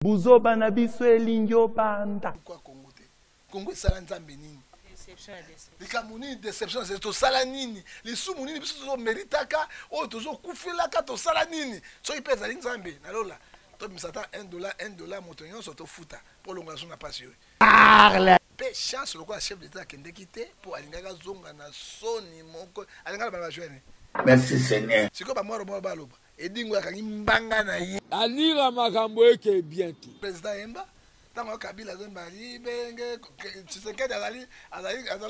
Buzoba na biso elingyo banda. Pourquoi Congo te? Congo sala nzambe nini? Déception et déception. Likamuni déception c'est to sala nini? Les sous munini biso to meritaka o tozo kufilaka to sala nini? So ipeza nzambe na lola. To misata $1 motonyo so to futa pour l'ongation na passion. Parle. Pe chance le quoi chef d'état kende kité pour alingaka zonga na soni moko alingaka ba jeune. Merci Seigneur. Siko ba moro baloba. Edingo akangi mbanga na ye. Alira makambo eke bientôt. Président Yemba tango Kabila zemba libenge Tshisekedi azali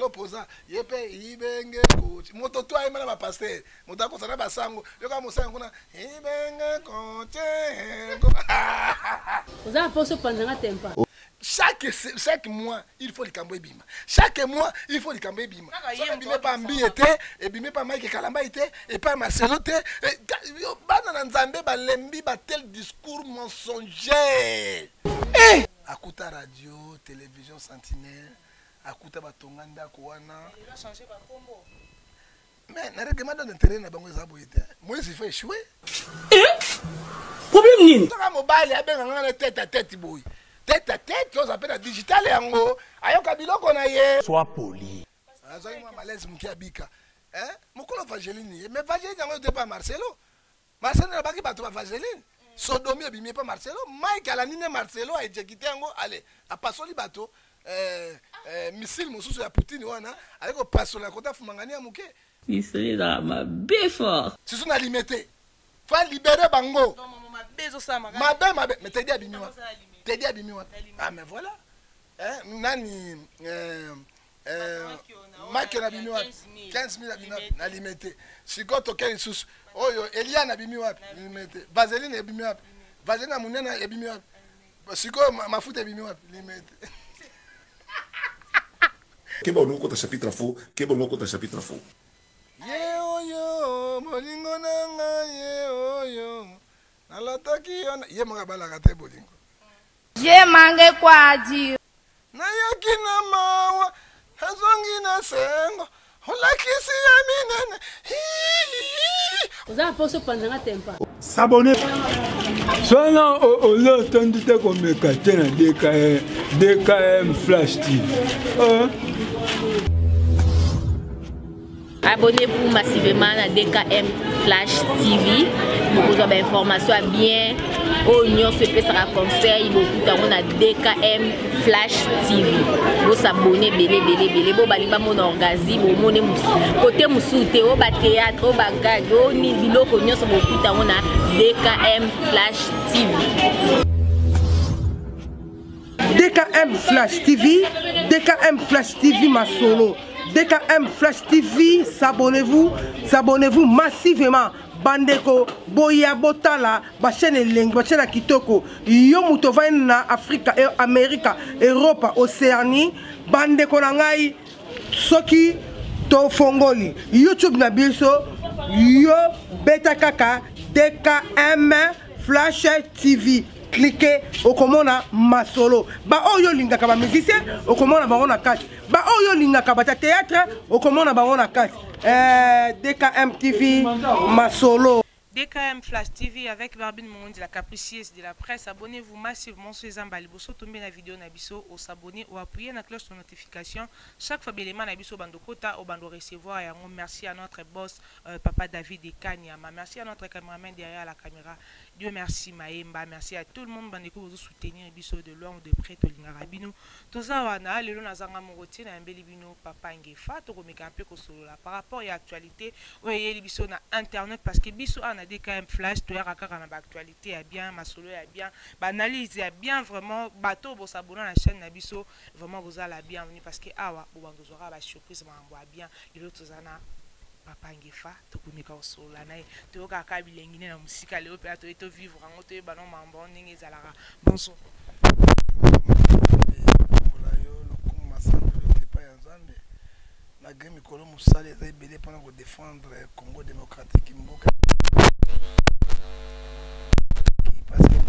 opposant yepe ibenge ko moto to ayema na ba pasteur moto akosana ba sango yoka mosango na ibenge konte ko Vous avez posé pendant tempo. chaque mois il faut likambo ebima chaque mois il faut likambo ebima ebime pa mbiete ebime pa Mike Kalamba ite et pas Marcelo te bana na nzambe ba lembi ba tel discours mensonger akuta radio télévision Sentinelle akuta batonga ndako wana Il a changé par combo. mais na règlement d'intérêt na bango ezabo ite moi il fait échouer Problème nini? toka mobali abenga ngana tête à tête boy tête à tête on s'appelle la digital yango ayoka biloko na ye Sois poli. azali mwa malaise muki abika mokolo Vageline mais Vageline yango te pas Marcelo na baki bato ba Vageline sodomi ebimi pa Marcelo Mike alanine Marcelo a ejekite yango allez apasoli bato missile mosusu ya Poutine wana aliko pasola kota fumangani ya muke Isoli dans ma béfort. si sont limité faut libérer bango Non, maman, ma baiser ça, ma mabe mais t'es dit abimi wa t'es dit abimi wa ah mais voilà nani Mike na bimi wa 15,000 abimi na limité sikoto ken sus oyo Elia na bimi wa limité Vaseline na bimi wa Vaseline na munena na bimi wa siko mafuta ebimi wa limité Keba no kota chapitre faux, keba no kota chapitre faux. ye oyo bolingo nanga ye oyo nalataki yo ye moka balaka te bolingo Je mange kwa dire. nayaki na mawa nazongi na sengo olakisi ya minene Vous avez posé pendant tempo. S'abonner. Sona on entendu te comme katena DKM Flash TV. Abonnez-vous massivement à DKM Flash TV pour vous avoir information bien. Oignon se fait ça conseil beaucoup on a DKM Flash TV. Vous s'abonnez belé bo baliba mon orgasme bo mon côté musute au ba théâtre au ba gag au ni biloko nyonso beaucoup on a DKM Flash TV. DKM Flash TV, DKM Flash TV ma solo. DKM Flash TV, s'abonnez-vous massivement. Bandeko, boya botala, ba chaîne lingue, ba chaîne kitoko. Yo mutovai na Afrika, Amerika, Europa, Océanie. Bandeko na ngai, soki to fongoli. YouTube na biso, yo beta kaka, DKM Flash TV. Cliquez au commande ma solo. Ba oyo linga kaba musicien au commande ba on a 4. Ba oyo linga kaba théâtre au commande ba on a 4. DKM TV ma solo. DKM Flash TV avec Barbine Mondi, la capricieuse de la presse. Abonnez-vous massivement sur les embaliboso. Tombez la vidéo Nabiso, au s'abonner ou appuyer la cloche de notification. Chaque fois, l'élément Nabiso bando kota au bando recevoir. Et merci à notre boss, Papa David et Kanyama. Merci à notre caméraman derrière la caméra. Dieu merci Maemba. Merci à tout le monde bando que vous soutenir Nabiso de loin ou de près. Tolinga Rabino. Toza wana le long nazanga morotier na mbeli bino Papa Ngefa. To komeka peu ko solo la par rapport à l'actualité. Voyez Nabiso na internet parce que Biso a DKM Flash, tu as l'actualité est bien, ma solo est bien, l'analyse est bien, vraiment, bateau, vous s'abonner à la chaîne Nabiso, vraiment vous allez la bienvenue parce que awa, vous aurez la surprise, vous bien, les autres zana, Papa Ngefa, tu connais quand solo la naï, tu as qu'à bilenginer la musique, aller au père, tu es vivre, tu es banon, mambo, n'engé zalara, bonsoir. Malgré Mikolo Moussali, ils ont belé pendant de défendre le Congo démocratique. Parce que il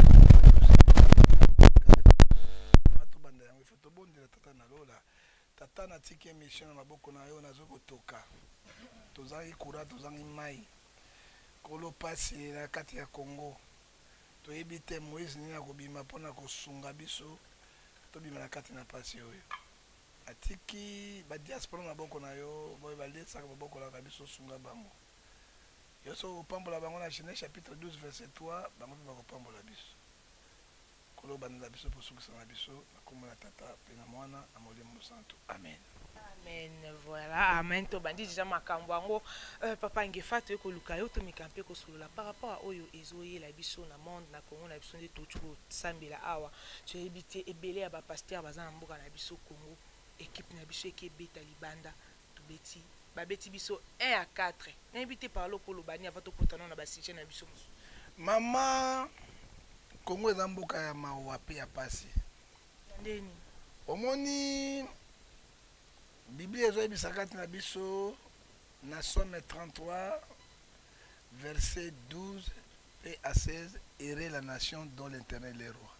faut tout bon de tata na lola. Tata na tiki émission na maboko na yo na zoko toka. Tozangi kura, tozangi mai. Kolo pasi na kati ya Congo. toyebi te Moïse nini akobima mpona kosunga biso tobima na kati na pasi oyo atiki badiaspora na boko na yo boye balesaka maboko na biso sunga bango yo so kopambola bango na Genèse chapitre 12 verset 3 bango mpe bakopambola biso kolo bandela biso posukisa na biso na kombo na tata mpe na mwana na molimo santo amen. Amen. Voilà, amen. To bandi déjà makambo yango papa ngefa to ekoluka yo to mikampe ko solola par rapport à oyo ezoye la biso na monde na Congo na biso nde totuko sambela awa to ebité ebele ya ba pasteur baza na mboka na biso Congo équipe na biso ekebeta libanda to beti babeti biso 1 à 4 n'invité par lo kolobani avant to kotana na ba sujet na biso mama Congo eza mboka ya mawa pe ya pasi ndeni omoni Bible ezoyebisa kati na biso na Somme 33 verset 12 et à 16 errer la nation dont l'Éternel est roi.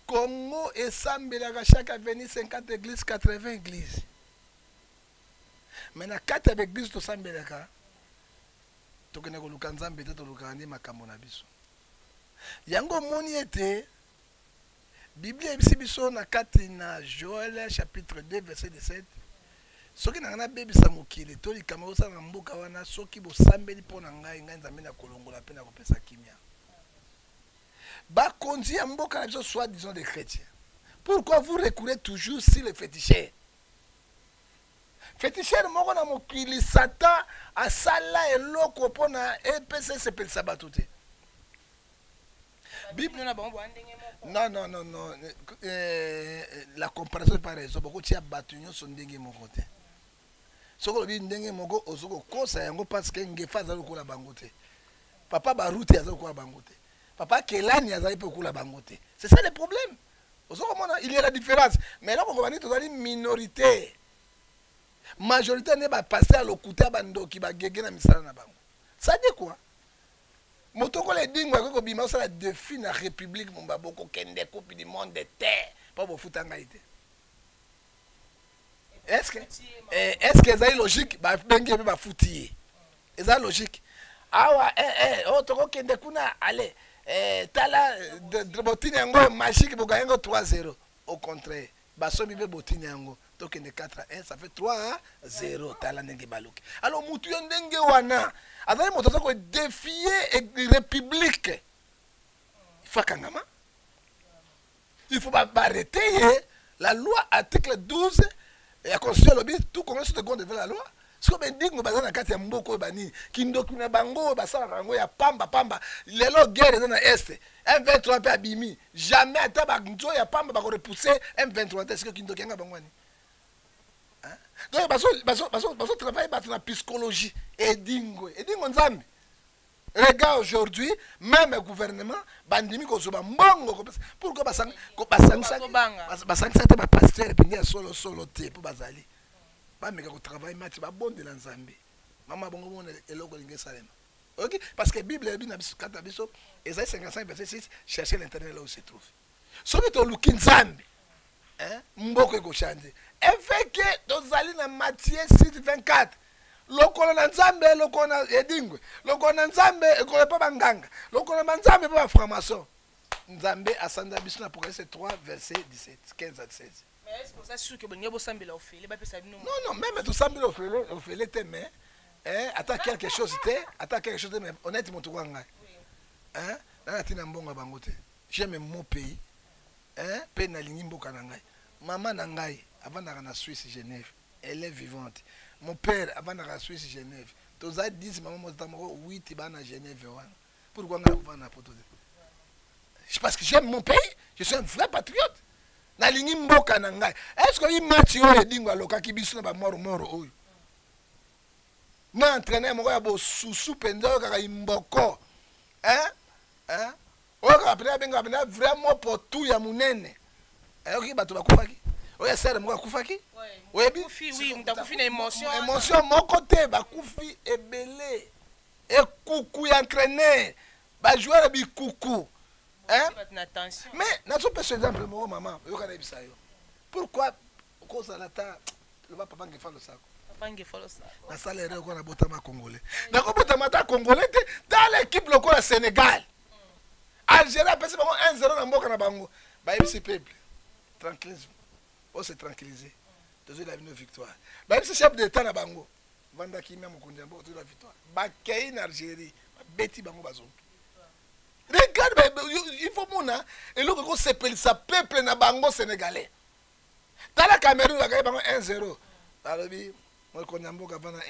Congo esambelaka chaque avenir 50 églises 80 églises. Mais na 4 églises tosambelaka tokende koluka nzambe te toluka ndi makambo na biso. Yango moni ete Bible ebisi biso na kati na Joël chapitre 2 verset 17 soki na ngana bebisa mokili to likama osala na mboka wana soki bosambeli mpona ngai nzambe na kolongola mpe na kopesa kimia bakonzi ya mboka na biso soit disons des chrétiens. Pourquoi vous recourez toujours sur les féticheurs? Féticheur moko na mokili Satan asala eloko mpona epesa sepelisa bato te. Bible non non non non la comparaison est pas raison beaucoup tia bato nyonso ndenge moko te. Soko lobi ndenge moko ozoko kosa yango parce que ngefa za lokola bango te. Papa Baruti aza lokola bango te. Papa Kelani aza lokola bango te. C'est ça le problème. Ozoko mona il y a la différence. Mais là on va dire tozali minorité. Majorité ne ba passer à lokuta bandoki ba gege na misala na bango. Ça dit quoi? Motoko le dingwa ko bima ça la défi na république momba boko kende coupe du monde de terre. Pas bo futanga ite. Est-ce que c'est logique ba bengi ba futi est ça logique awa oh toko kende kuna allez tala de botine yango magique boga yango 3-0 au contraire ba so bibe botine yango to kende 4-1 ça fait 3-0 tala ndenge baluki alors mutu yo ndenge wana azali moto ko défier république il faut kangama il faut pas arrêter la loi article 12 et à constituer le but tout commence de devant la loi ce que ben dingo bazana kati ya mboko bani kindoki na bango basala bango ya pamba lelo guerre dans est M23 pe abimi jamais ata ba nzo ya pamba ba ko repousser M23 est-ce que kindoki nga bango ni hein donc baso travailler ba na psychologie et dingo nzambe. Regarde aujourd'hui même le gouvernement bandimi ko zoba mbongo pourquoi basang ba pasteur pinga solo te pour bazali ba meka ko travail mati ba bonde la nzambe mama bongo mona eloko linge salema. OK parce que Bible est bien kata biso Esaïe 55 verset 6 chercher l'internet là où se trouve soki to luki nzambe hein mboko ko changer et que tozali na Matthieu 6:24 lokona na nzambe lokona edingwe lokona nzambe ekola pa banganga lokona nzambe pa franc-maçon nzambe asanda biso na Apocalypse 3 verset 17 15 à 16. Mais est-ce que ça sûr que bongo bosambela ofele ba pesa bino? Non même tout sambela ofele te mais attends quelque chose mais honnêtement to kwanga hein na tina mbonga bango te j'aime mon pays hein pe na lingi mboka na ngai maman na ngai avanda na Suisse Genève elle est vivante. Mon père, avant de la Suisse Genève, tous les 10 mamans, 8 à Genève. Pourquoi on a pas parce que j'aime mon pays, je suis un vrai patriote. Est-ce que Mathieu est dingue à l'occasion qui est mort? Non, entraîner mon gars, sous pendant Imboko. Hein? Vraiment pour tout, il y a mon nene. Ok, bah tu vas couper. Oya sere moko akufaki oyebi oui mutakufi na émotion moko te bakufi ebele ekuku ya entraîner ba joueur bi kuku hein mais na so pese exemple moko maman yoka na bisa yo pourquoi cause la ta le papa ngefalo sako na salaire ko na botama congolais na ko botama ta congolais te dans l'équipe lokola Sénégal Algérie a passé 1-0 dans Mboka na bango. Bah ce peuple. Tranquillisme. On s'est tranquillisé. Tous la victoire. Bah ce chef d'état na bango. Vanda qui même au Ndiambo toute la victoire. Bah kay en Algérie, beti bango bazon. Regarde, il faut mona et le gros s'appelle ça peuple na bango sénégalais. Dans la Cameroun, la bango 1-0. Alors bi, moi Konyambo ka vana 1.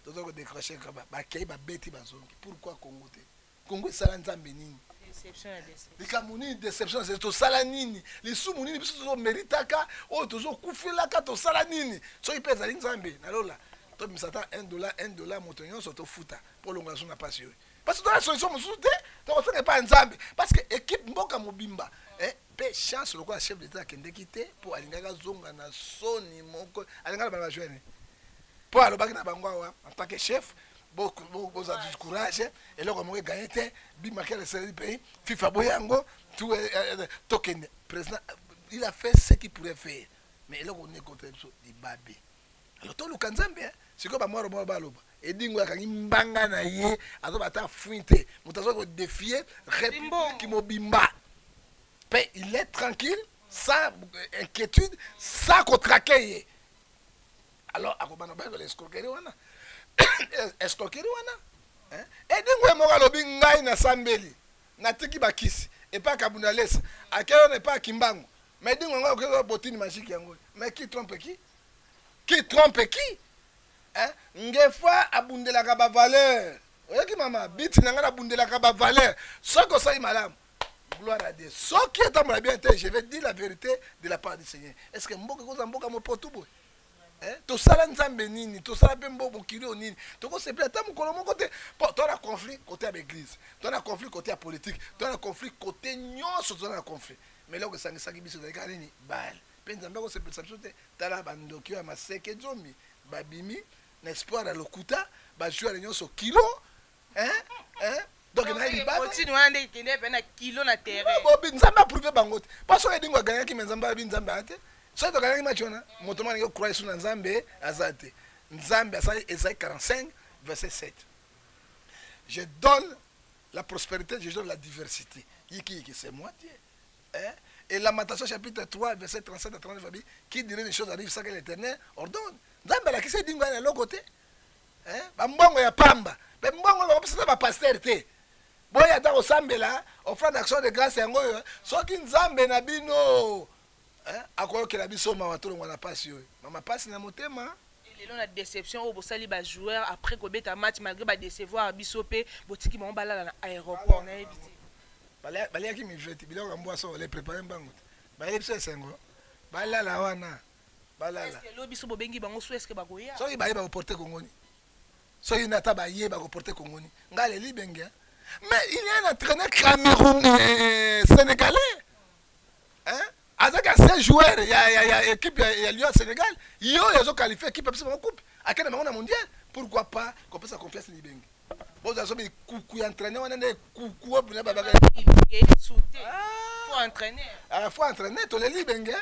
Tous ko décrocher ka ba kay ba beti bazon. Pourquoi Congo te? Congo ça nzambe nini? Déception à déception. Les Camerounais déception c'est to salanini. Les sous-mounini biso to meritaka o to kufila ka to salanini. So il pèse nzambe na lola. To misata $1 motonyo so to futa. Pour l'ongation na pas sûr. Parce que dans la solution mosuté, to ko pas nzambe parce que équipe mboka mobimba pe chance le quoi chef d'état kende kité pour alingaka zonga na soni moko alingaka ba jouer. Pour alobaki na bango en tant que chef beaucoup de courage et là comme on gagne bi marqué le pays FIFA boyango tout token président il a fait ce qu'il pourrait faire mais là on est contre di babi alors to lukanzambe c'est comme moi baloba et dingo akangi mbanga na ye azobata fuinte mutazo ko défier république mobimba mais il est tranquille sans inquiétude sans contraquer alors akobana ba l'escroquerie wana escroquerie wana et dingo mo kalobi ngai na sambeli na tiki bakisi et pas kabuna lesa akelo ne pas kimbango mais dingo ngai ko botini magique yango mais qui trompe qui ngefa abundela ka ba valeur oyaki mama biti na ngana abundela ka ba valeur soko sai malamu gloire à Dieu ce qui est dans bien je vais dire la vérité de la part du Seigneur est-ce que mboka ko mboka mo potubo to sala nzambe nini to sala pe mboka kilo nini to ko se plata mo kolomo côté to na conflit côté à l'église to na conflit côté à politique to na conflit côté nyonso to na conflit mais là que ça ngi biso de nini bal pe nzambe ko se plata sote tala bandoki ya maseke zomi babimi n'espoir à lokuta ba jouer nyonso kilo donc na liba continue ande itende pe na kilo na terrain bobi nzambe prouver bangote parce que dingo gagner ki nzambe bi nzambe ate so to gagner match ona moto mwana ko croire sur nzambe azate nzambe asali Esaïe 45 verset 7 je donne la prospérité je donne la diversité yiki c'est moi Dieu et Lamentation chapitre 3 verset 37 à 39 qui dirait les choses arrivent sans que l'Éternel ordonne nzambe la kisi dingo na lokote ba mbongo ya pamba be mbongo lo pesa ba pasteur te boya ta osambela offrande d'action de grâce yango soki nzambe na bino akoyokela biso mawa tolongwa na pasi oyo mama pasi na motema lelo na déception au bosali ba joueur après kobeta match malgré ba décevoir biso pe botiki bango balala na aéroport na ebiti baliaki miveti biloko mbwaso les préparer mbango bayeli biso esengo balala wana balala est-ce que lo biso bobengi bango so est-ce que bakoya soki baye bakoporte kongoni soki nata baye bakoporte kongoni ngai leli benge mais il y a un entraîneur camerounais sénégalais avec un seul joueur il y a équipe il y a Lyon Sénégal yo ils ont qualifié équipe parce que coupe à quel moment mondial pourquoi pas qu'on peut sa confiance ni bengi bon ça sobi coucou entraîner on est coucou pour baba faut entraîner faut entraîner to leli bengi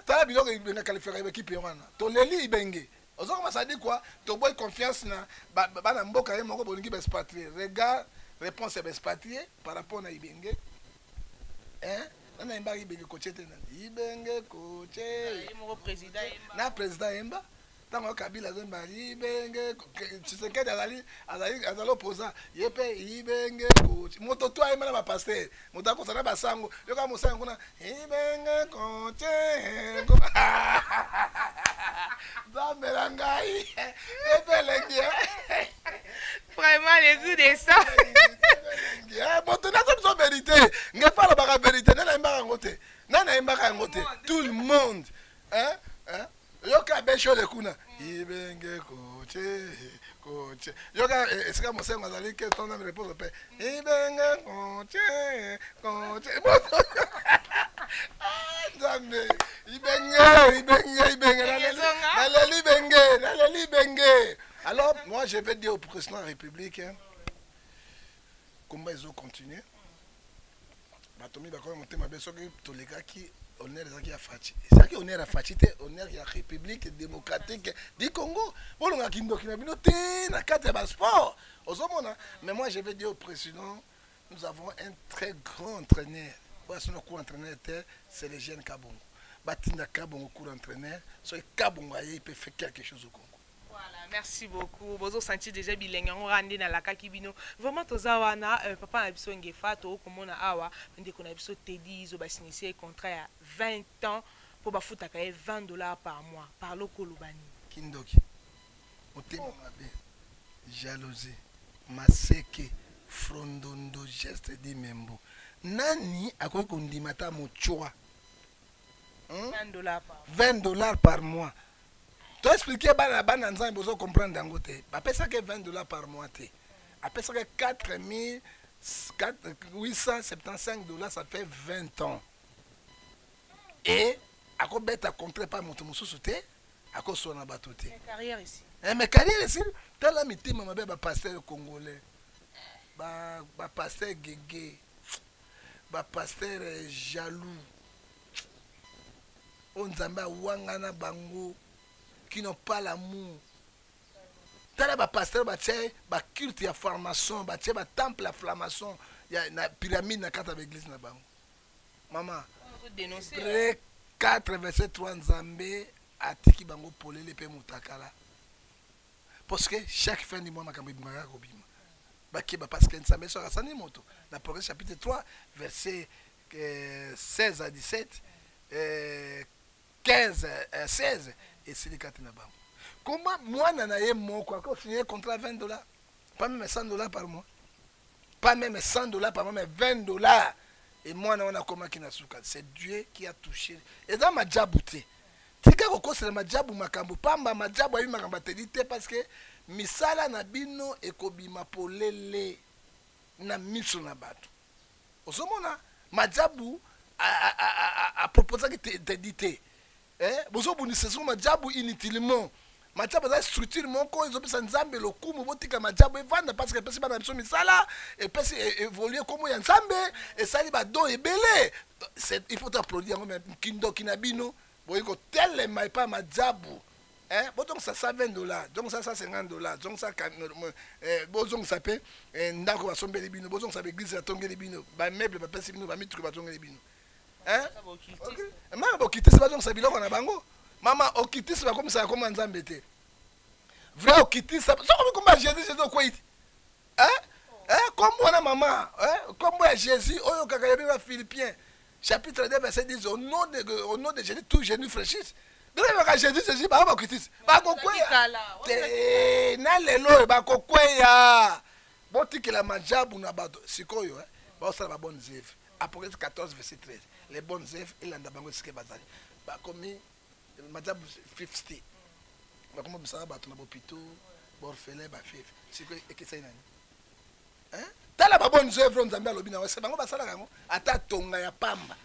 tala biloko benga qualifier équipe wana to leli bengi ozo comment ça dit quoi to boy confiance na bana mboka ye moko bolingi expatrié regarde réponse est expatrié par rapport na ibenge na imba ibenge coaché te na ibenge coaché na président Emba tango Kabila zemba ibenge Tshisekedi azali opposant yepe ibenge coach moto to ayema na ba pasteur moto akosana ba sango yoka mosango kuna ibenge coaché Zambela ngai epelengi vraiment les goûts des sangs moto nazo biso vérité ngefa la baka vérité nana imbaka ngote nana imbaka ngote tout le monde yoka besho le kuna ibenge coach yoka esika mosengo azali que ton nom repose pe ibenge coach Zambe ibenge naleli benge alors moi je vais dire au président de la République comment ils ont continué batomi bakoma motema beso ki tolekaki honneur ezaki ya faci ezaki honneur ya faci te honneur ya République démocratique du Congo bolongaki ndoki na bino te na kati ya basport ozomona mais moi je vais dire au président nous avons un très grand entraîneur. Voici notre cours entraîneur, c'est le jeune Kabongo. Batinda Kabongo cours entraîneur, so Kabongo il peut faire quelque chose au Congo. Voilà, merci beaucoup. Vous avez senti déjà bilingue, on rende dans la kakibino. Vraiment, tous awana, papa a besoin de faire tout comme on a awa, on dit qu'on a besoin de Teddy, ils ont signé un contrat à 20 ans pour foutre $20 par mois par le Kolobani. Kindoki, Otema Mabe, jalousie, Maseke, Frondondo, geste di Membo. Nani a quoi qu'on dit mata mochoa? $20 par mois. Tu as expliqué que les gens besoin comprendre d'angote. Après ça que $20 par mois. Après ça que $4,875, ça fait 20 ans. Et à quoi bête à contrat par mon sauté, à quoi son abattoté. Mes carrières ici. Mes carrières ici, tu as la mité, ma belle, pasteur congolais, pasteur guégué, pasteur jaloux. On zamba wangana bango qui n'ont pas l'amour. Tala ba pasteur ba tché ba culte ya formation ba tché ba temple la formation ya na pyramide na kata l'église na bango. Maman. Près 4 verset 3 nzambe atiki bango polele pe mutakala. Parce que chaque fin du mois makambi bimaka ko bima. Ba ki ba parce que nzambe so rasani moto. Na Proverbe chapitre 3 verset 16 à 17 15, 16 et c'est les 4 nabango. Comment moi nanaye mon quoi quand signé contrat $20, pas même $100 par mois, pas même $100 par mois mais $20 et moi on a comment qui n'a souka. C'est Dieu qui a touché. Et dans ma jabouté, tika koko c'est ma jabou makambo pamba ma jabou ayi makambo telité parce que misala na bino ekobima polele na miso na bato. Osomona ma jabou a proposé que t'éditer. Bozo buniseso majabu inutilement. Majabu za structure moko ils ont besoin nzambe le kumu botika majabu e vanda parce que pesi ba biso misala et pesi évoluer comme ya nzambe et ça li ba don ebele. C'est il faut applaudir même kindo kinabino boyiko tellement pas majabu. Donc ça $20, donc ça $50, donc ça bozong ça peut ndako ba sombele bino, bozong ça église ya tongele bino, ba meuble ba pesi bino ba mitru ba tongele bino. Maman okitisi ba donc ça biloko na bango. Maman okitisi ba comme ça comme nzambe te. Vrai okitisi ça comme Jésus quoi it. Comme moi maman, comme moi Jésus oyo kaka ya Philippiens chapitre 2 verset 10 au nom de Jésus tout genou fléchisse. Grave ka Jésus ba okitisi. Ba kokweya. Na lelo ba kokweya. Botikela majabu na bato sikoyo ba osala ba bonne œuvre. Apocalypse 14 verset 13. Les bonnes œuvres et l'andabango ce que bazali. Ba komi madame 50. Ba komi bisala ba tona bopito, borfelin ba fief. C'est que ekisa nani? Tala ba bonnes œuvres nzambe alobi na wese bango basala kango ata tonga ya pamba.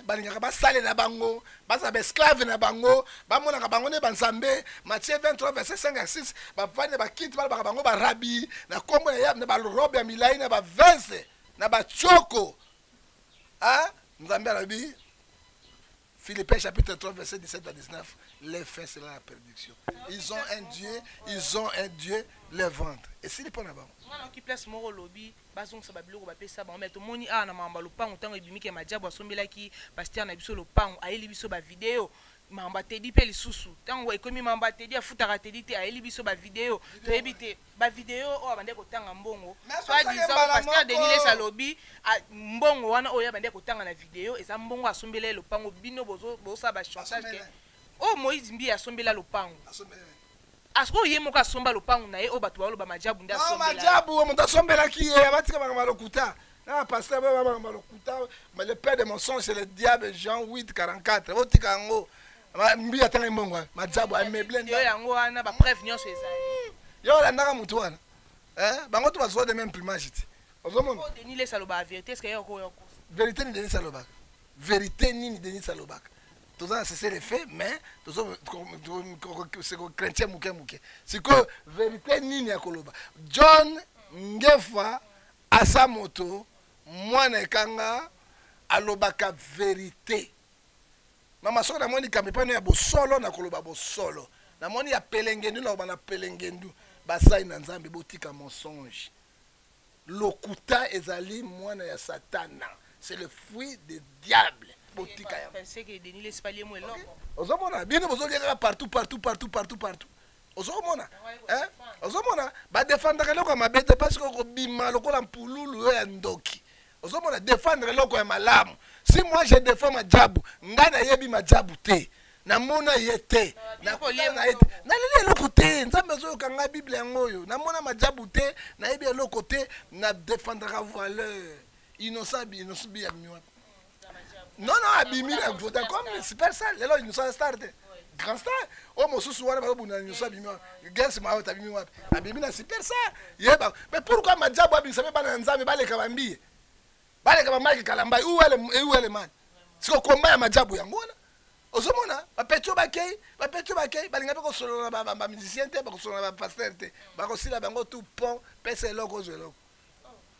Balingaka basale na bango, basa ba esclave na bango, ba mona ka bango ne banzambe, Matthieu 23 verset 5 à 6, ba vane ba kiti ba bango ba rabi, na kombo ya na ba robe ya milai na ba veste, na ba choko. Nzambe alobi Philippiens chapitre 3 verset 17 à 19, les fins c'est la perdition. Ils ont un Dieu, le ventre. Et s'il est pas là-bas. On qui place mon lobby, bazong sa babilo ba pesa ba metto moni a na mamba lopango tango ebimike majabu asombela ki pasteur na biso lopango ayeli biso ba video mamba tedi pe lisusu tango ekomi mamba tedi afutaka tedi te ayeli biso ba video to ebite ba video o bande ko tanga mbongo soit disant pasteur Denis Salobi mbongo wana oya bande ko tanga na video eza mbongo asombela lopango bino bozo ba chantage ke o Moïse mbi asombela lopango asko ye moko asomba lopango na ye o bato baloba majabu nda asombela majabu mo tasombela ki ye abatika bakama lokuta na pasteur ba bakama lokuta mais le père de mon son c'est le diable Jean 8:44 otika ngo mbi atanga mbongo majabu ameble yo yango wana ba preuve nyonso ezali yo la ndaka mutu wana bango to bazo de même plumage ozomona Denis le Saloba vérité est-ce que yo ko vérité ni Denis Saloba vérité ni Denis Saloba c'est les faits, mais c'est chrétien mouké. C'est que vérité ni ni akoloba. John Ngefa Asamoto mwana kanga alobaka vérité. Mama soko na moni kamepano ya bosolo na koloba bosolo. Na moni ya pelengendu na bana pelengendu basai na nzambe botika mensonge. lokuta ezali mwana ya satana. C'est le fruit du diable. Botika ya. Pensez que Denis l'espalier moi là. Ozomona, bien vous allez partout. Ozomona, hein? Ozomona, ba défendre loko mabete parce que bima loko la mpululu ya ndoki. Ozomona défendre loko ya malamu. Si moi je défends ma jabu, ngana yebi ma jabu te. Na mona yete. Na kolema yete. Na lele loko te, nzambe zo kanga Bible yangoyo. Na mona ma jabu te, na yebi loko te, na défendre valeur. Innocent bi ya miwa. Non, abimi la vote comme super ça. Les gens ils nous sont startés. Grand star. Oh, mon sous soir, ils nous sont abimi. Guess ma haute abimi. Abimi la super ça. Mais pourquoi ma diable abimi ça me pas dans nzambe balé kabambi. Balé kabambi kalamba. Où est le man? C'est au combat ma diable yango na. Ozomona, ba petio bakay, balinga ko solo na ba musicien te, ba ko solo na ba pasteur te. Ba ko sila bango tout pont, pesa loko zo loko.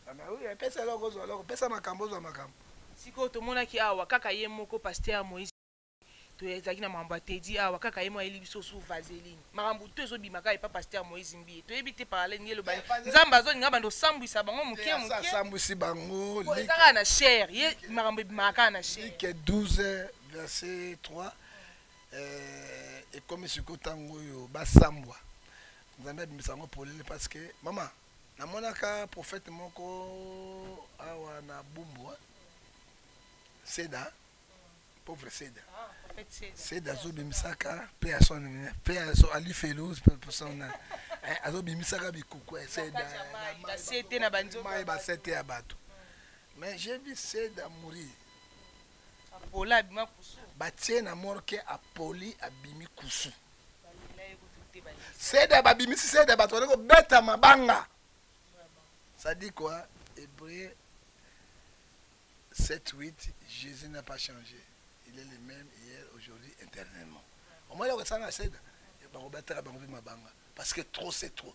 Ah bah oui, pesa loko zo loko, pesa makambo zo makambo. Siko tomonaki awa kaka ye moko pasteur Moïse to ezaki na mambo atedi awa kaka ye mo eli biso sous vaseline makambo to ezo bimaka epa pasteur Moïse mbi to yebi te parallèle ngelo ba nzamba zo nga bando sambwisa bango muke sambwisi bango ezaka na cher ye makambo bimaka na cher Luc 12 verset 3 et comme siko tango yo basambwa nzambe bisango polele parce que mama namonaka prophète moko awa na bumbu Seda, pauvre Seda. Seda Zobimisaka, paix à son Ali Felous, pour son Azobimisaka Bikoukou, Seda. Mais j'ai vu Seda mourir. Batie na morke Apoli Abimi Kusu. Seda Babimisi Seda Batoleko Beta Mabanga. Ça dit quoi? Hébreu 7-8, Jésus n'a pas changé. Il est le même hier, aujourd'hui, éternellement. Au moins, il y a ça dans la scène. Parce que trop, c'est trop.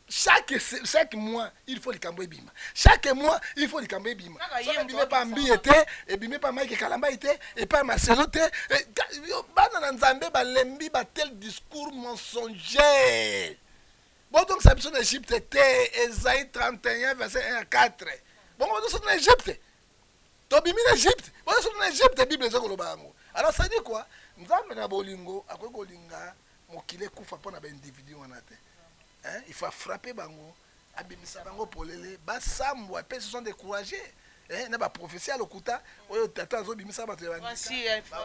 Chaque mois, il faut le camber bima. Chaque mois, il faut le camber bima. Il n'y a pas un billet, et il n'y a pas Mike Kalamba, et pas ma sénote. Tel discours mensonger. Bon, donc, ça besoin d'Égypte, Esaïe 31, verset 1 à 4. Bon, on est en Égypte. Tobimi en Égypte. Voilà sur l'Égypte, la Bible est alors ça dit quoi? Nzambe na bolingo, akoy kolinga mokile kufa pona ba individu wana te. Hein? Il faut frapper bango, abimisa bango polele, ba samwa, pe se sont découragés. Hein? Na ba prophétie à lokuta, oyo tata zo bimisa ba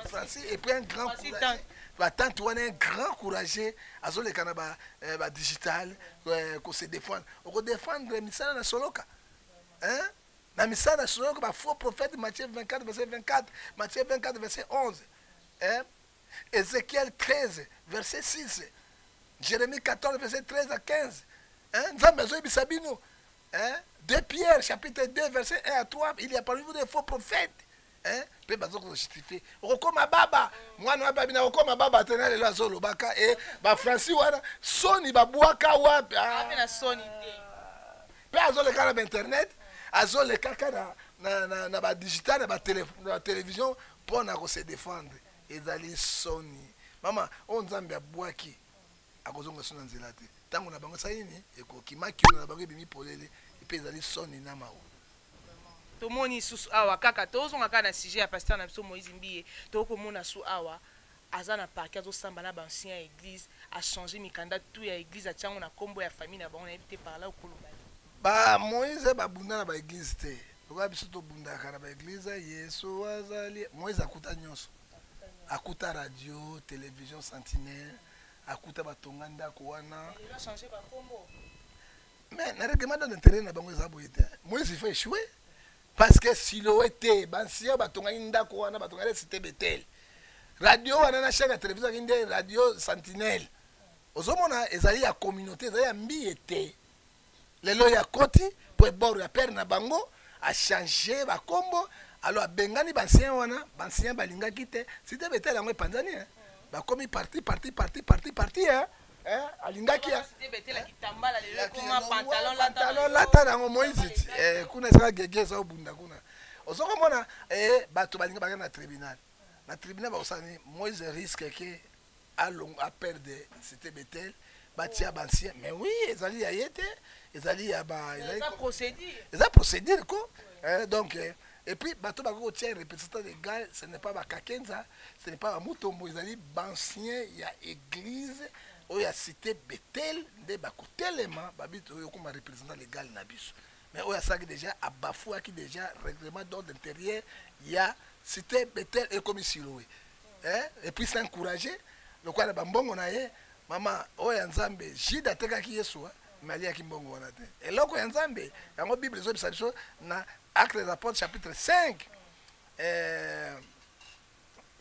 Francis et puis un grand courage. Ba tante wana un grand courage, azo le kana ba digital ko se défendre. On défendre misala na soloka. Hein? Na misala sur le faux prophète Matthieu 24 verset 24, Matthieu 24 verset 11, hein? Ézéchiel 13 verset 6, Jérémie 14 verset 13 à 15, hein? Hein? 2 Pierre chapitre 2 verset 1 à 3, il y a parmi vous des faux prophètes. Hein? Pe bazo ko justifier. Okoma baba, mwana wa babina okoma baba tena le lazo lobaka et ba Francis wana soni ba buaka wapi. Ah na soni te. Pe azo le kana internet. Azo le kaka na ba digital na télévision pour na se défendre ezali soni mama on nzambe abwaki akozonga sona nzela te tango na bango sayini ekokimaki na bango bimi polele epe ezali soni na mawo tomoni susu awa kaka tozonga kaka na sujet ya pasteur na biso Moïse Mbiye tokomona su awa aza na parquet azosamba na bancien ya église a changé mikanda tout ya église atiango na kombo ya famille na bango na yebi te par là okoloba ba Moïse babunda na ba église te oka biso tobundaka na ba église Yesu azali Moïse akuta nyonso akuta radio télévision sentinelle akuta batonga ndako wana mais na règlement d'intérêt na bango ezabo ete Moïse il faut échouer parce que silhouette bansia batonga ndako wana batonga cité Bethel radio wana na chaîne télévision inde radio sentinelle ozomona ezali ya communauté ezali ya mbiete lelo ya koti pour bord ya père na bango a changé ba kombo alors bengani bancien wana bancien balinga kite cité Bethel yango panzani hein ba komi parti hein alinga kia cité Bethel la kitambala lelo koma pantalon lata nango Moïse kuna saka gegeza obunda kuna osoko mona bato balinga baka na tribunal ba osani Moïse risque que à perdre cité Bethel batia bancien mais oui ezali ya yete ezali ya ba ezali procédure ko donc et puis bato bako tient représentant légal ce n'est pas bakakenza ce n'est pas bamutombo ezali bancien ya église oyo ya cité Bethel nde bakotelema babito oyo comme représentant légal na biso mais oyo asaki déjà abafouaki déjà règlement d'ordre intérieur ya cité Bethel et comme Siloé et puis s'encourager le quoi ba mbongo na ye mama oyo nzambe jida tekaki yesu mais aliaki mbongo wana te eloko ya nzambe yango bible zo bisa biso na Actes des Apôtres chapitre 5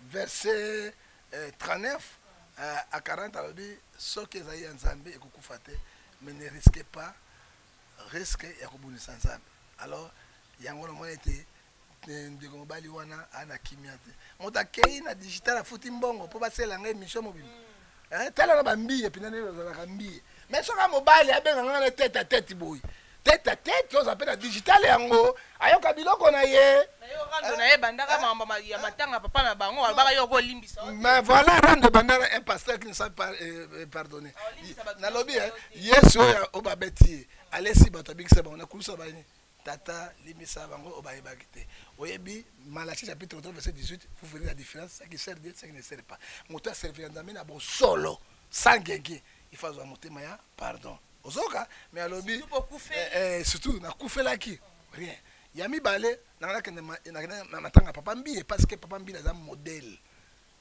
verset 39 à 40 alobi soki ezali ya nzambe ekokufa te mais ne risquez pas risque ya kobunisa nzambe alors yango nomona ete ndeko mobali wana ana kimia te moto akei na digital afuti mbongo mpo basala ngai émission mobile tala na bambiye pinane ezalaka mbiye mais soka mobali abenga nga na tête à tête boy tête à tête oza mpe na digital yango ayoka biloko na ye na ye bandaka mambo ya matanga papa na bango balobaka yo kolimbisa mais voilà rendre bandana un pasteur qui ne savent pas pardonner nalobi yesu oyo obabeti alesi bato abikisa bango nakulusa bani tata limbisa bango obayebaki te oyebi Malachie chapitre 3 verset 18 vous verrez la différence ce qui sert Dieu ce qui ne sert pas moto aservira nzambe na bosolo sans ngenge il faut azwa motema ya pardon ozoka mais alobi surtout nakufelaki rien ya mibale na matanga papa mbiye parce que papa mbiye aza modèle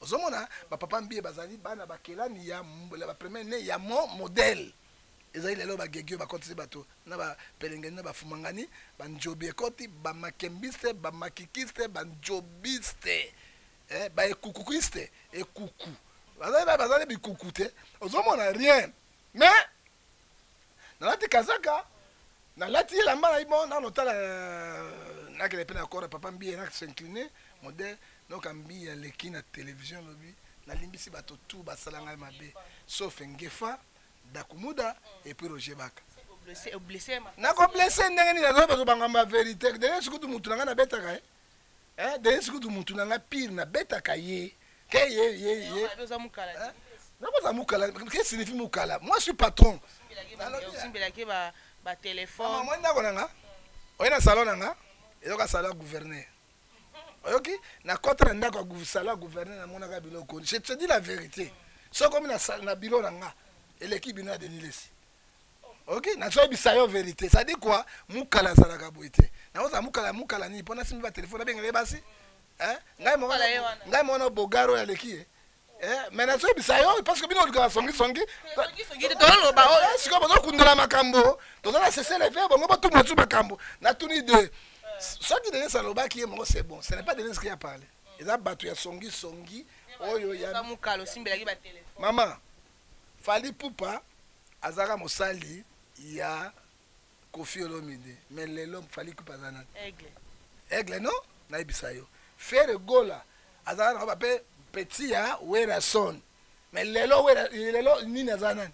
ozomona bapapa mbiye bazali bana bakelani ya bapremier ne ya modèle ezali lelo bagegio bakotisi bato na bapelengeni na bafumangani banjobi ekoti bamakembiste bamakikiste banjobiste baekukukiste ekuku bazali bikuku te ozomona rien mais nalati kazaka nalati elamba na ibo nanotala nakele mpe na kore papa mbiye nakisincline modèle noka mbiye aleki na télévision lobi nalimbisi bato tu basala ngai mabe sauf ngefa dakumuda et puis Roger Baka nako blessé ndenge ni nazo bato bangamba vérité ndenge sikutu mutu nanga na betaka ndenge sikutu mutu nanga pire na betaka ye ke ye nako za mukala que signifie mukala moi je suis patron simbelaki ba téléphone moi ndako nanga oyena salon nanga ezoka salon gouverneur oyoki na contre ndako salon gouverneur na monaka biloko je te dis la vérité so comme na bureau nanga eleki bino ya Denis Lesi ok nazoyebisa yo vérité ça dit quoi mukala azalaka boye te nakoza mukala nini mpona simbi ba telefone abengaka basi ngai mona bogaro ya leki mais nazoyebisa yo parce que bino olukaka songisongi sikoyo bozokundela makambo tozala sese lefe bongo botumba tu makambo natuni de soki Denis alobaki ye mongo c'est bon ce n'est pas Denis qui a parlé eza bato ya songisongi oyo ya mukala osimbelaki ba telefone mama Fali Poupa azaka mosali ya Kofi Olomide mais lelo Fali Poupa azana aigle non na ibisayo Fere Gola azaka na pe petit ya Werason mais lelo nini azana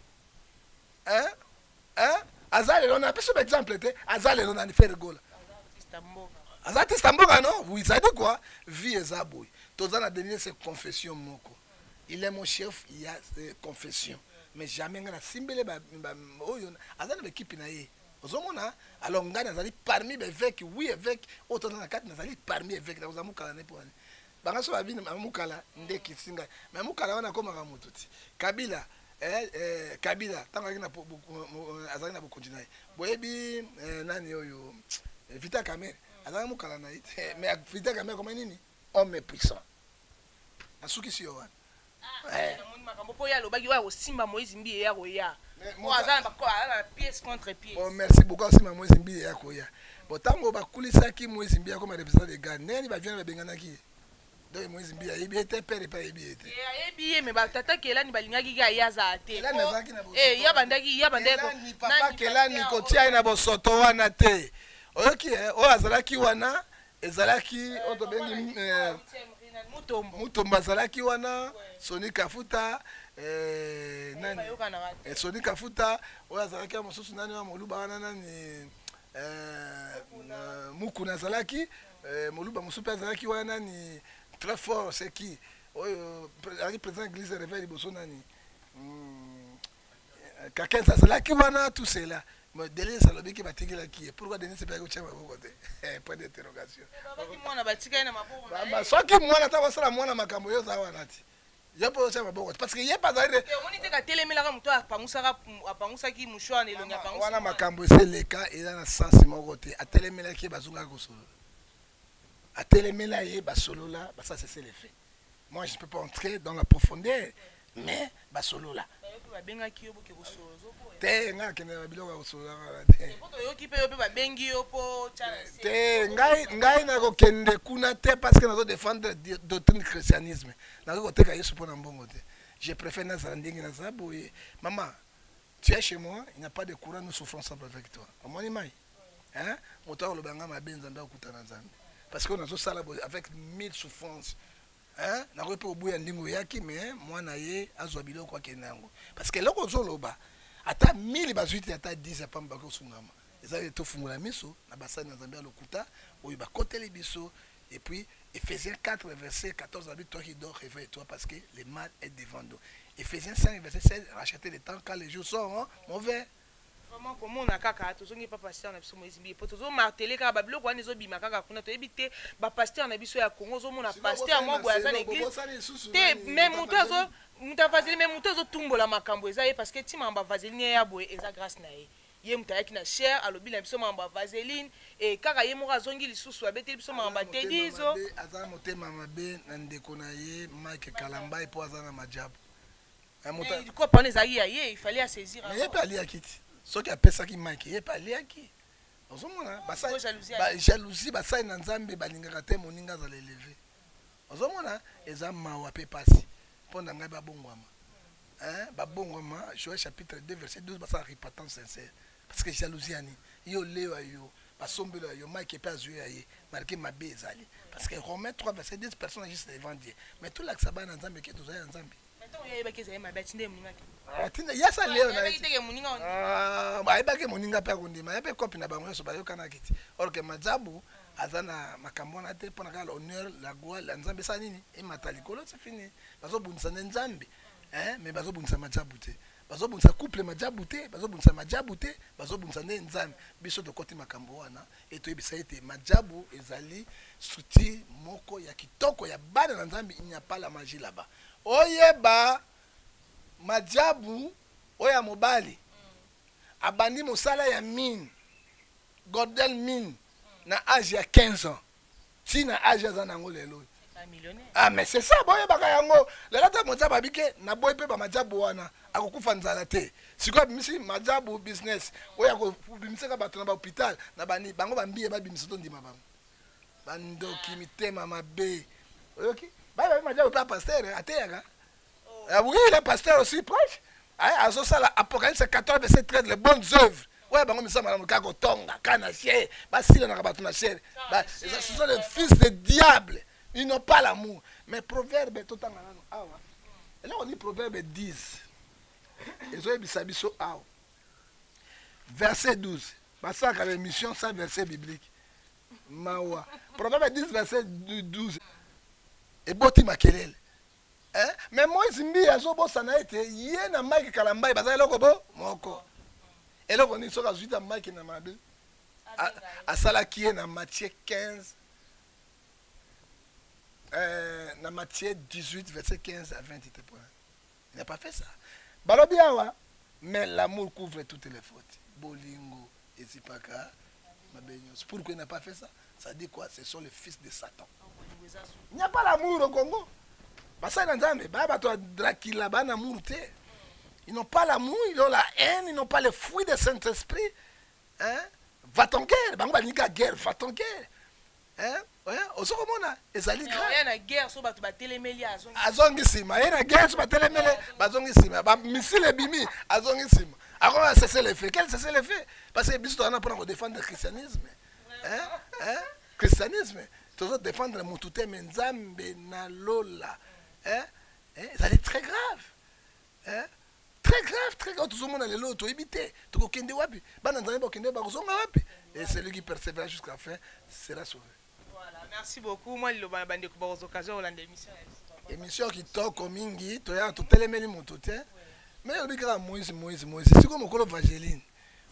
azale lelo na peso exemple te azale lelo na Fere Gola azati Stamboga non oui ça dit quoi vie ezaboy tozana dernier c'est confession moko il est mon chef il y a confession mais jamais ngana simbele oyo azana l'équipe na ye ozomona alors ngana azali parmi les évêques oui évêques autant na kati nazali parmi évêques na ozamukala ne pone banga so babini mukala ndeki singa mais mukala wana komaka mututi Kabila Kabila tangaki na azali na bokontina boyebi nani oyo Vita Kamere azali mukala na ite mais Vita Kamere comme nini homme puissant asuki si yo wana Oh, merci beaucoup aussi Moïse Mbi ya koya. Bon tango bakulisaki Moïse Mbi comme représentant de Ghana. Nani ba vient ba benganaki. Donc Moïse Mbi ya yebi était père et pas yebi était. Yebi mais ba tata kela ni balingaki ga yaza te. Ya bandaki ni papa kela ni kotia na bosoto wana te. OK, o azalaki wana ezalaki oto bengi Mutomba azalaki wana Soni Kafuta nani Soni Kafuta oyo azalaki mosusu nani wa moluba wana nani Mukuna azalaki moluba mosusu pe azalaki wana nani très fort c'est qui oyo président église réveil liboso nani Quelqu'un ça là qui wana tout cela. Mais Denis ça lobi qui va tirer là qui. Pourquoi Denis c'est pas que tu as ma côté. Point d'interrogation. Bah soit qui moi na ta ça moi na makambo yo za wana ti. Je peux aussi ma côté parce que y a pas d'ailleurs. On était ka telemela comme toi apangusa ki mushwana elonya pangusa. Wana makambo c'est le cas et dans sens mon côté. A telemela qui bazunga ko solo. A telemela ye ba solo là, bah ça c'est le fait. Moi je peux pas entrer dans la profondeur mais ba solo là. Te nga kene ba biloko ko solo là te. Te ngai na ko kende kuna te parce que nazo défendre doctrine christianisme. Na ko teka Yesu pona mbongo te. Je préfère na zandingi na zaboye. Maman, tu es chez moi, il n'y a pas de courant, nous souffrons ensemble avec toi. Omoni mai. Hein? Moto lo banga mabenza nda kutana nzambe. Parce qu'on a tout ça là avec 1000 souffrances. Hein? Na ko pe obuya ndingo yaki mais moi na ye azwa biloko akenango. Parce que loko zoloba ata 1000 bazuiti ata 10 pamba ko sungama. Ezali to fungula miso na basani na Nzambe lokuta oyo ba koteli biso et puis Ephésiens 4 verset 14 a dit toi qui dors réveille-toi parce que le mal est devant nous. Ephésiens 5 verset 16 rachetez le temps quand les jours sont mauvais. Vraiment comment on a kaka tozongi pa pasteur na biso moizimbi po tozo marteler ka ba biloko wana ezo bima kaka kuna to ebite ba pasteur na biso ya Congo zo mona pasteur mo boya za l'église te même mutazo mutavazeli même mutazo tumbola makambo eza ye parce que tima mba vaseline ya boye eza grâce na ye ye mutayaki na cher alobi na biso mamba vaseline et kaka ye mo azongi lisusu abeteli biso mamba tedizo azana motema mabe na ndeko na ye Mike Kalamba et po azana majabu il comprend les aïe il fallait à saisir mais il peut aller à quitter. Ce qui appelle ça qui manque, il est pas lié à qui. Au moins, jalousie, ça est dans Zambie, balingate moninga za l'élever. Au moins, les âmes wapé passer. Pendant nga babongwama. Hein, babongwama, Joël chapitre 2 verset 12, ça repentance sincère. Parce que jalousie ani, yo leo yo, basombelo yo, Mike pas jouer aye, marqué ma bezali. Parce que Romains 3 verset 10 personnes juste devant Dieu. Mais tout là que ça va dans Zambie qui est tout ça dans Zambie. Yasa leo na baibaki moninga pe kundima yape kopi na bango so bayokana kiti or que majabu azana makambo na te pona ka l'honneur la gloire la nzambe sa nini e matalikolo c'est fini bazo bunisa nzambe mais bazo bunisa majabu te bazo bunisa couple majabu te bazo bunisa majabu te bazo bunisa nzambe biso de côté makambo wana et to ebisa ete majabu ezali suti moko ya kitoko ya bana na nzambe il n'y a pas la magie là-bas. Oyeba majabu oya mobali abandi mosala ya mine Gordel mine na âge ya 15 ans ti na âge za nango lelo ah mais c'est ça boye baka yango lelo ta mojabu abike na boye pe ba majabu wana akokufa nzala te siko bimisi majabu business oya ko bimiseka bato na ba hôpital na bani bango bambiye ba bimiso to ndima bango bandoki mitema mabe oyoki baba majabu pa pasteur ateyaka oui le pasteur aussi proche azo sala Apocalypse 14 verset 13 les bonnes œuvres ouais bango misama na mukako tonga kana ciel basila na bato na ciel ce sont les fils de diable ils n'ont pas l'amour mais proverbe totanga nano awa et là on dit proverbe 10 ezo bisabiso awa verset 12 basaka l'émission ça verset biblique mawa proverbe 10 verset 12 et boti makelele hein mais moi zimbi azobosa na ete ye na Mike Kalamba bazali loko bo moko eloko ni soka zuita Mike na mabe asala ki na Matthieu 15 na Matthieu 18 verset 15 à 20 il n'a pas fait ça balobi awa mais l'amour couvre toutes les fautes bolingo ezipaka mabenyos pourquoi il n'a pas fait ça ça dit quoi ce sont les fils de Satan. Il n'y a pas l'amour au Congo. Ils n'ont pas l'amour, ils ont la haine, ils n'ont pas les fruits du Saint-Esprit. Hein? Va ton guerre, guerre, va ton guerre. Hein? Au second monde, ils allaient grave. Il y a une guerre sur la télémélie. Azongisima, il y a une guerre sur la télémélie. Azongisima, missile bimi, azongisima. Alors, c'est le fait. Quel c'est le fait? Parce que bis on a pour défendre le christianisme. Hein? Christianisme. Toujours défendre mon tout Nzambe na lola. Hein? Ça est très grave. Hein? Très grave, très grave. Tout le monde a l'autre éviter. Tout le monde wapi. Et celui qui persévère jusqu'à la fin sera sauvé. Voilà, merci beaucoup. Moi, je vais vous occasion de l'émission. Émission qui toque au mingi, tu as tout téléméli mon tout. Mais on dit que Moïse. C'est comme Mokolo Vageline.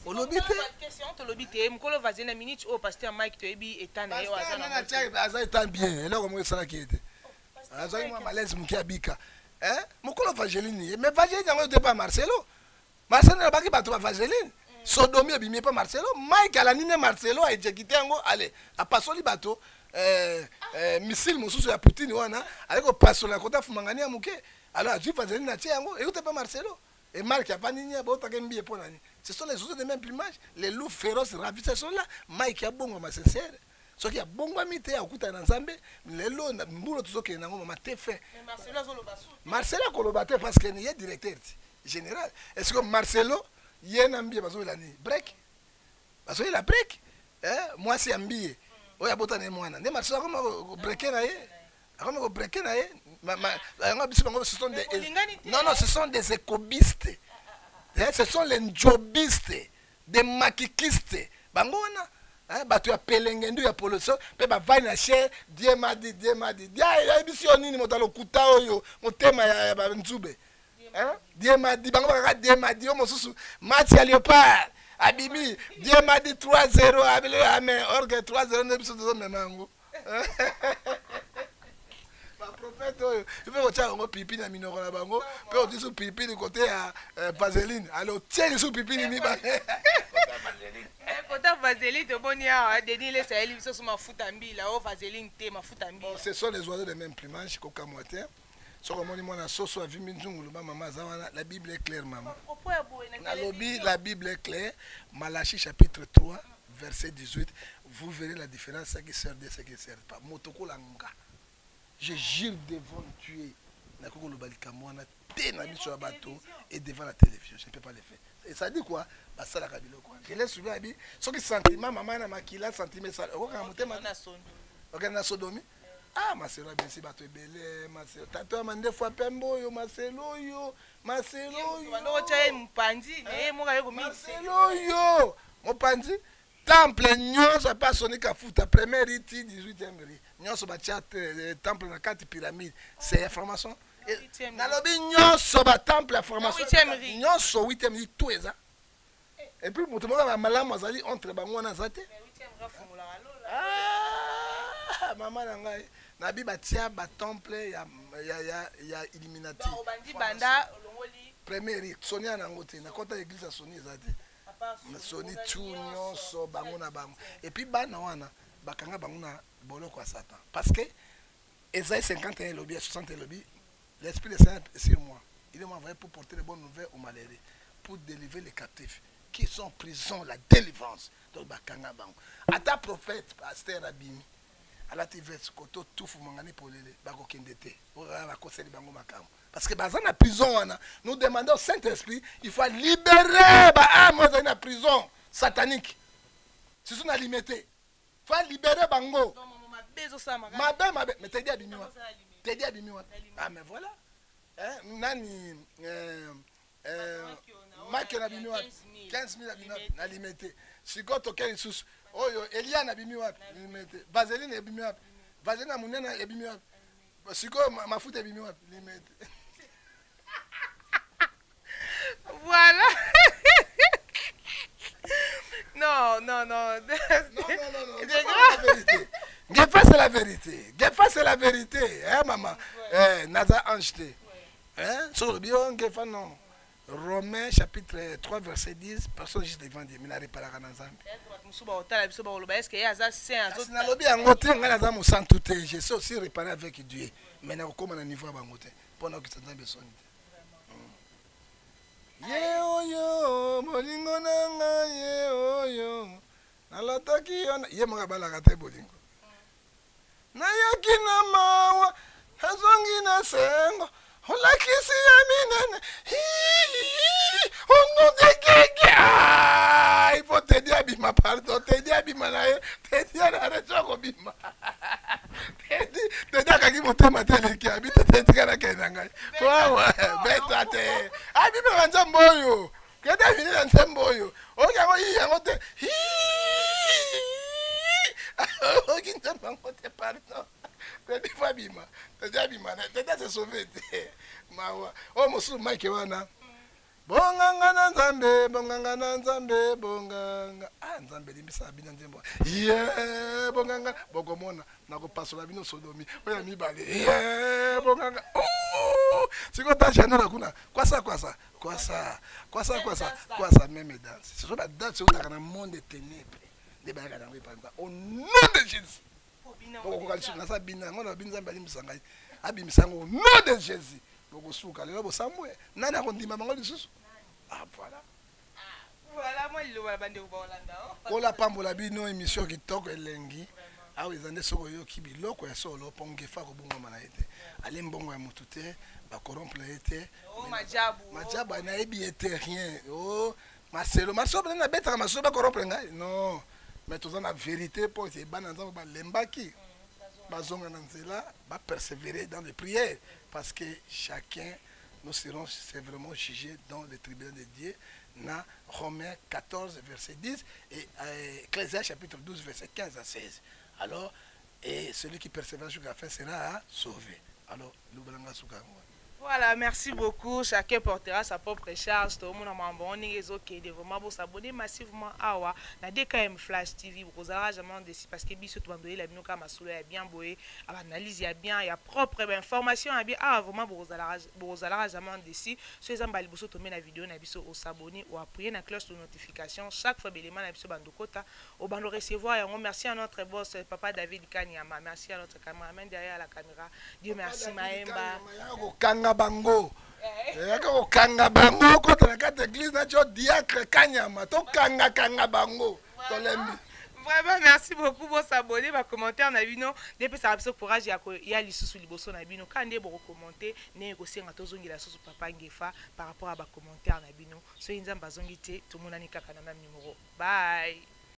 On l'a dit. Question, on te l'a dit. Mokolo Vageline, la minute où pasteur Mike te ebi étant na yo azana. Aza étant bien. Là comment ça qui était. Aza moi malaise muki abika. Hein? Mokolo Vageline. Mais Vageline yango te pas Marcelo. Marcelo n'a pas qui bato Vageline. Sodomie abimé pas Marcelo. Mike ala nine Marcelo a exécuté yango. Allez, a passoli bato. Missile mosusu ya Poutine wana. Avec au passo la kota fumangani ya muke. Alors, tu fais une nature, et où t'es pas Marcelo? Et Marc, il n'y a pas ni ce sont les oiseaux de même plumage. Les loups féroces ravisseurs sont là. Mike, il y a bon, ma sincère. Ce qui a bon, mité, à Kouta Nzambe, les loups, Moulo, tout ce qui est dans ma fait. Marcelo, Kolobaté, parce qu'il y a directeur général. Est-ce que Marcelo, il y a un ambié, parce qu'il a break? Parce qu'il a break. Moi, c'est ambié. Oui, il y a beaucoup de moi. Marcelo, comment breaker là? Comment breaker là? Ce sont des... Non, ce sont des écobistes. Ce sont les njobistes, des makikistes. Bangona, tu as pelengendu ya pollution, pe ba vai na cher, Dieu m'a dit. Ya mission nini motalo kuta oyo, motema ya ba nzube. Dieu m'a dit, Dieu m'a dit, mosusu, match ya Léopard. Abimi, Dieu m'a dit 3-0, abile amen, orgue 3-0 ne biso de memango. Prophète, il faut que tu aies un pipi dans le bango, puis on dit sous pipi du côté à Vaseline. Alors tiens sous pipi ni ba. Côté Vaseline, tu bon ya, Denis les Sahel, ils sont ma foutambi là, Vaseline té ma foutambi. Ce sont les oiseaux de même plumage, coca moitié. Ce que moi na soso a vu minzungu ba maman zawana, la Bible est claire maman. La Bible est claire, Malachie chapitre 3 verset 18, vous verrez la différence ce qui sert de ce qui sert pas. Motoko la nga. Je jure devant tuer et devant la télévision. Je ne peux pas le faire. Et ça dit quoi? Je l'ai suivi à dire. Ce qui sentiment, maman n'a maquillé, sentiment, ça. Ok, na sodomi. Ah, ma sœur, bien sûr, bateau belé, ma sœur. Tato m'a deux fois pembo yo, ma sœur yo, ma sœur yo. Marcelo yo, mon pandi. Temple nyonso pas sonné ka futa première rite 18e rite nyonso ba chat temple na 4 pyramides c'est information na lobi nyonso ba temple information nyonso 8e rite tout ça et puis moto moka malamu azali entre bango na zate ah maman na ngai na bi ba tia ba temple ya Illuminati banda longoli première rite sonia na ngote na kota église sonia zate Soni Tunion, so bangona bango. Et puis bana wana bakanga bangona boloko à Satan. Parce que Esaïe 51 lobby, 60 lobby, l'Esprit de Saint est sur moi. Il m'a envoyé pour porter les bonnes nouvelles aux malheureux, pour délivrer les captifs qui sont en prison, la délivrance. Donc bakanga bango. À ta prophète, pasteur Abimi, à la TV, koto tout fumangani pour les bako kendete. Pour la conseil bango makam. Parce que dans la prison, nous demandons au Saint-Esprit, il faut libérer dans la prison satanique. C'est ce qu'on a limité. Il faut libérer Bango. Mais t'es dit à Bimiwa. T'es dit à Bimiwa. Ah, mais voilà. Nani. Maki na Bimiwa. 15 000 à limité. Si tu as une source. Oh, Eliane à Bimiwa. Vaseline à Bimiwa. Vaseline à Mounena à Bimiwa. Si tu as ma foute à Bimiwa. Limité. Voilà. Non. Gefa c'est la vérité. Gefa c'est la vérité. Hein maman. Naza Anjte. Hein sur le bio Gefa non. Romains chapitre 3 verset 10, personne juste devant Dieu, mais n'a pas la ranazambe. Je sais aussi réparer avec Dieu, mais n'a pas un niveau à bangote pendant que ça n'a besoin. Yeoyo, bolingo nanga yeoyo, nalataki yo ye mga balakate bolingo. Nayaki na mawa, hazongi na sengo, olakisi ya minene. Ono degege. Il faut te dire abima pardon, te dire abima na ye, te dire arrêtez ko bima. Te dire kaki motema teleki abite te dire na kenanga. Wa beta te. Abima banza mboyo. Keda fini na nsemboyo. Oya ko yi yango te. Oki ntemba ngote pardon. Te dire abima. Te dire abima na te dire se sauver te. Mawa. O mosu Mike wana. bonganga na nzambe bonganga na nzambe bonganga nzambe limbisa bino nzembo bonganga bokomona nakopasola bino sodomi oya mibale bonganga siko ta janora kuna kwasa même danse ce sont la danse au dans monde ténèbres de ba kana ngipanda au nom de Jésus bokokalisa na sabina ngona binza mbali msanga abimisango au nom de Jésus bokosuka lelo bosamwe nani akondima bango lisusu voilà moi le wala bande ubolanda kola pambola bino émission kitoko elengi awo ezande soko yoki biloko ya solo pongefa ko bongoma na ete ale mbongo ya mutu te ba corrompre ete majabu na ebi ete rien maselo na betaka maselo ba corrompre ngai non mais tout la vérité pour que bana nzambe ba lembaki bazonga na nzela ba persévérer dans les prières parce que chacun nous serons sévèrement jugés dans le tribunal de Dieu. Dans Romains 14, verset 10 et Ecclésiaste chapitre 12, verset 15 à 16. Alors, et celui qui persévère jusqu'à la fin sera sauvé. Alors, nous allons voilà, merci beaucoup. Chacun portera sa propre charge. Tout le monde a abonné. Vraiment, vous s'abonner massivement à la DKM Flash TV. Vous allez jamais décider parce que biso tout le la bino kama solo est bien boé, analyse il y a bien, il y a propre information bien. Vraiment vous allez jamais décider. Si vous avez besoin de la vidéo, na biso au s'abonner ou appuyer la cloche de notification chaque fois l'élément na biso bandokota au bando recevoir. Et on merci à notre boss papa David Kanyama. Merci à notre caméraman derrière la caméra. Dieu merci Maemba. Bango kanga bango contre la carte église na jo diacre kanyama to kanga bango to lembi vraiment merci beaucoup pour s'abonner va commenter na bino depuis ça biso courage ya lisusu liboso na bino kande bo commenter ne ko senga tozongi la susu papa ngefa par rapport à ba commentaire na bino so inzamba zongi te tout monde ni kaka na même numéro bye.